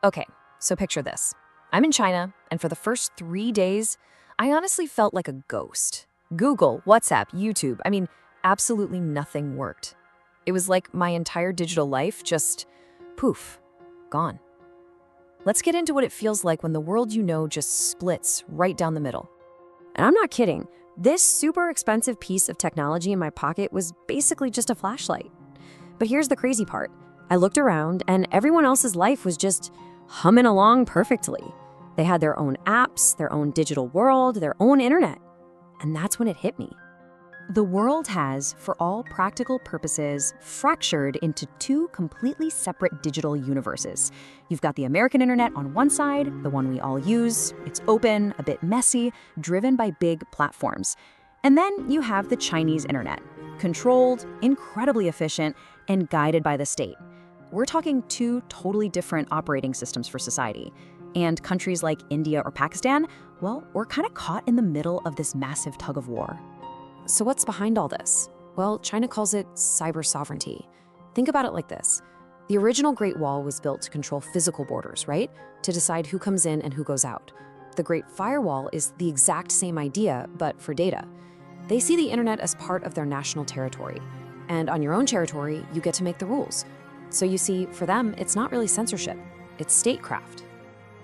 Okay, so picture this. I'm in China, and for the first 3 days, I honestly felt like a ghost. Google, WhatsApp, YouTube, absolutely nothing worked. It was like my entire digital life just, poof, gone. Let's get into what it feels like when the world you know just splits right down the middle. And I'm not kidding. This super expensive piece of technology in my pocket was basically just a flashlight. But here's the crazy part. I looked around and everyone else's life was just humming along perfectly. They had their own apps, their own digital world, their own internet. And that's when it hit me. The world has, for all practical purposes, fractured into two completely separate digital universes. You've got the American internet on one side, the one we all use. It's open, a bit messy, driven by big platforms. And then you have the Chinese internet, controlled, incredibly efficient, and guided by the state. We're talking two totally different operating systems for society. And countries like India or Pakistan, well, we're kind of caught in the middle of this massive tug of war. So what's behind all this? Well, China calls it cyber sovereignty. Think about it like this. The original Great Wall was built to control physical borders, right? To decide who comes in and who goes out. The Great Firewall is the exact same idea, but for data. They see the internet as part of their national territory. And on your own territory, you get to make the rules. So you see, for them, it's not really censorship. It's statecraft.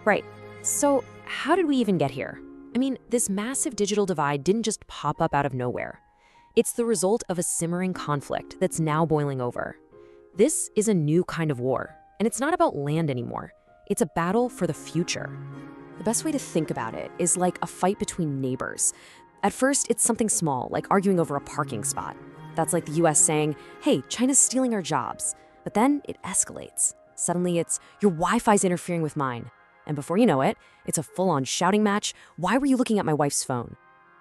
Right. So how did we even get here? This massive digital divide didn't just pop up out of nowhere. It's the result of a simmering conflict that's now boiling over. This is a new kind of war, and it's not about land anymore. It's a battle for the future. The best way to think about it is like a fight between neighbors. At first, it's something small, like arguing over a parking spot. That's like the US saying, hey, China's stealing our jobs. But then it escalates. Suddenly it's, your Wi-Fi's interfering with mine. And before you know it, it's a full-on shouting match. Why were you looking at my wife's phone?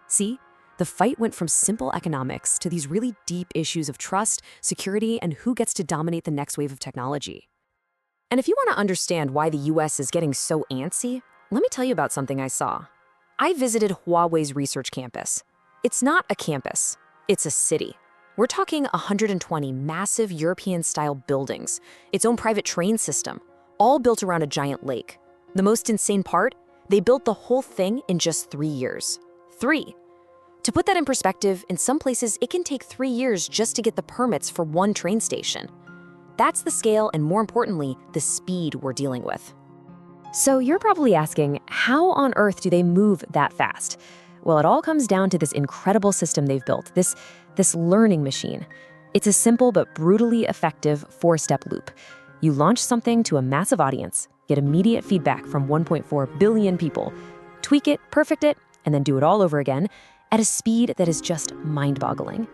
See, the fight went from simple economics to these really deep issues of trust, security, and who gets to dominate the next wave of technology. And if you want to understand why the US is getting so antsy, let me tell you about something I saw. I visited Huawei's research campus. It's not a campus, it's a city. We're talking 120 massive European-style buildings, its own private train system, all built around a giant lake. The most insane part? They built the whole thing in just 3 years. 3. To put that in perspective, in some places, it can take 3 years just to get the permits for one train station. That's the scale and, more importantly, the speed we're dealing with. So you're probably asking, how on earth do they move that fast? Well, it all comes down to this incredible system they've built, this learning machine. It's a simple but brutally effective 4-step loop. You launch something to a massive audience, get immediate feedback from 1.4 billion people, tweak it, perfect it, and then do it all over again at a speed that is just mind-boggling.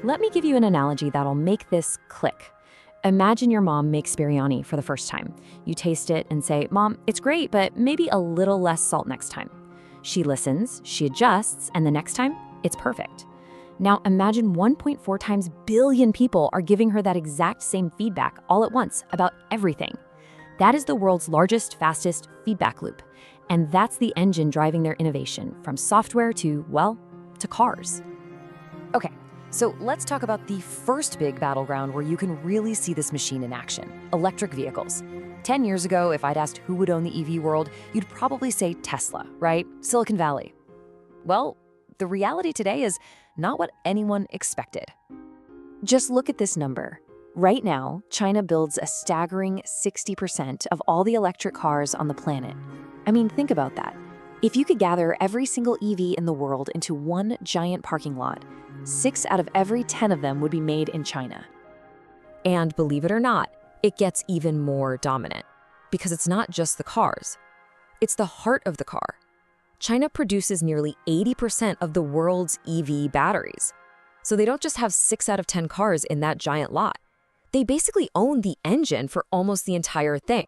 Let me give you an analogy that'll make this click. Imagine your mom makes biryani for the first time. You taste it and say, Mom, it's great, but maybe a little less salt next time. She listens, she adjusts, and the next time, it's perfect. Now imagine 1.4 times billion people are giving her that exact same feedback all at once about everything. That is the world's largest, fastest feedback loop. And that's the engine driving their innovation, from software to, well, to cars. Okay, so let's talk about the first big battleground where you can really see this machine in action: electric vehicles. 10 years ago, if I'd asked who would own the EV world, you'd probably say Tesla, right? Silicon Valley. Well, the reality today is not what anyone expected. Just look at this number. Right now, China builds a staggering 60% of all the electric cars on the planet. Think about that. If you could gather every single EV in the world into one giant parking lot, 6 out of every 10 of them would be made in China. And believe it or not, it gets even more dominant. Because it's not just the cars. It's the heart of the car. China produces nearly 80% of the world's EV batteries. So they don't just have 6 out of 10 cars in that giant lot. They basically own the engine for almost the entire thing.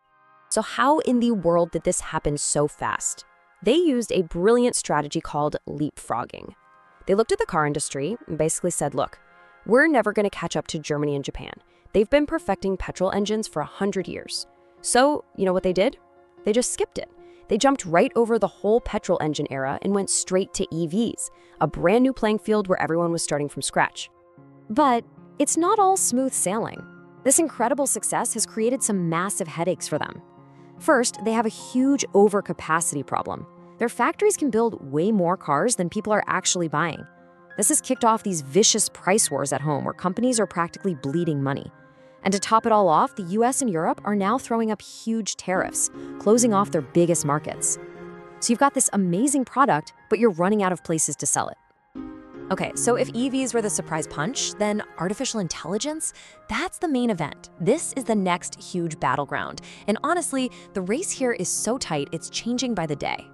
So how in the world did this happen so fast? They used a brilliant strategy called leapfrogging. They looked at the car industry and basically said, look, we're never going to catch up to Germany and Japan. They've been perfecting petrol engines for 100 years. So, you know what they did? They just skipped it. They jumped right over the whole petrol engine era and went straight to EVs, a brand new playing field where everyone was starting from scratch. But it's not all smooth sailing. This incredible success has created some massive headaches for them. First, they have a huge overcapacity problem. Their factories can build way more cars than people are actually buying. This has kicked off these vicious price wars at home where companies are practically bleeding money. And to top it all off, the US and Europe are now throwing up huge tariffs, closing off their biggest markets. So you've got this amazing product, but you're running out of places to sell it. Okay, so if EVs were the surprise punch, then artificial intelligence, that's the main event. This is the next huge battleground. And honestly, the race here is so tight, it's changing by the day.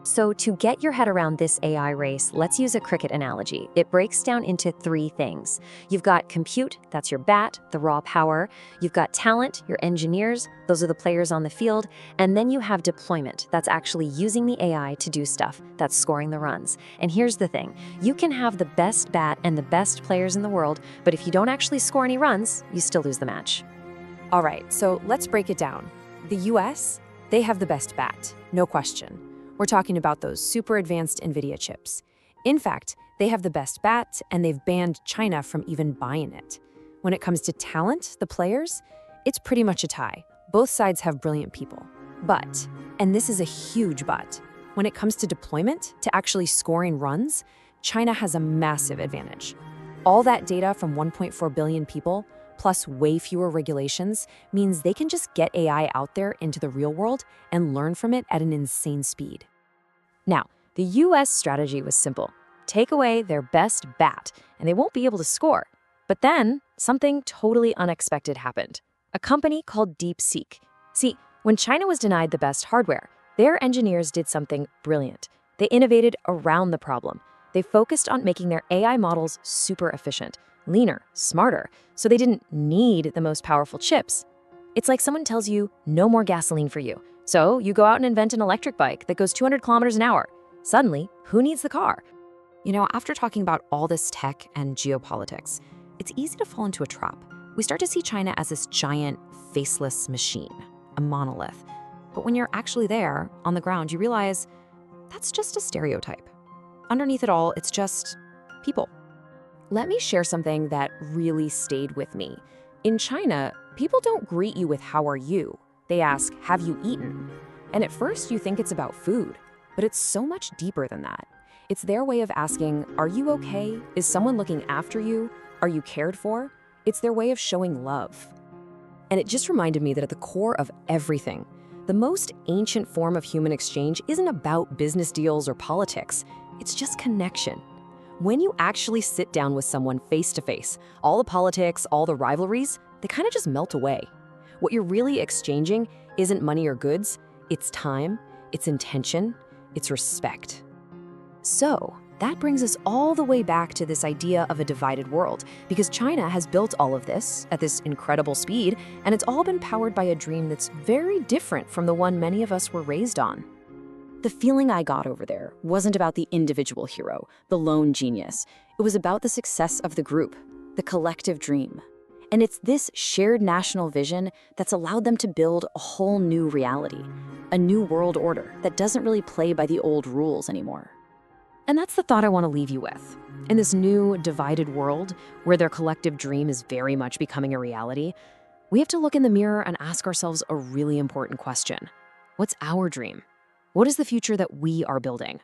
So to get your head around this AI race, let's use a cricket analogy. It breaks down into three things. You've got compute, that's your bat, the raw power. You've got talent, your engineers, those are the players on the field. And then you have deployment, that's actually using the AI to do stuff, that's scoring the runs. And here's the thing, you can have the best bat and the best players in the world, but if you don't actually score any runs, you still lose the match. All right, so let's break it down. The US, they have the best bat, no question. We're talking about those super advanced NVIDIA chips. In fact, they have the best bat, and they've banned China from even buying it. When it comes to talent, the players, it's pretty much a tie. Both sides have brilliant people. But, and this is a huge but, when it comes to deployment, to actually scoring runs, China has a massive advantage. All that data from 1.4 billion people, plus way fewer regulations, means they can just get AI out there into the real world and learn from it at an insane speed. Now, the US strategy was simple. Take away their best bat, and they won't be able to score. But then, something totally unexpected happened. A company called DeepSeek. See, when China was denied the best hardware, their engineers did something brilliant. They innovated around the problem. They focused on making their AI models super efficient, leaner, smarter, so they didn't need the most powerful chips. It's like someone tells you, no more gasoline for you. So you go out and invent an electric bike that goes 200 kilometers an hour. Suddenly, who needs the car? You know, after talking about all this tech and geopolitics, it's easy to fall into a trap. We start to see China as this giant, faceless machine, a monolith. But when you're actually there, on the ground, you realize that's just a stereotype. Underneath it all, it's just people. Let me share something that really stayed with me. In China, people don't greet you with "how are you?" They ask, "have you eaten?" And at first you think it's about food, but it's so much deeper than that. It's their way of asking, "Are you okay? Is someone looking after you? Are you cared for?" It's their way of showing love. And it just reminded me that at the core of everything, the most ancient form of human exchange isn't about business deals or politics. It's just connection. When you actually sit down with someone face to face, all the politics, all the rivalries, they kind of just melt away. What you're really exchanging isn't money or goods, it's time, it's intention, it's respect. So that brings us all the way back to this idea of a divided world, because China has built all of this at this incredible speed, and it's all been powered by a dream that's very different from the one many of us were raised on. The feeling I got over there wasn't about the individual hero, the lone genius. It was about the success of the group, the collective dream. And it's this shared national vision that's allowed them to build a whole new reality, a new world order that doesn't really play by the old rules anymore. And that's the thought I want to leave you with. In this new, divided world, where their collective dream is very much becoming a reality, we have to look in the mirror and ask ourselves a really important question. What's our dream? What is the future that we are building?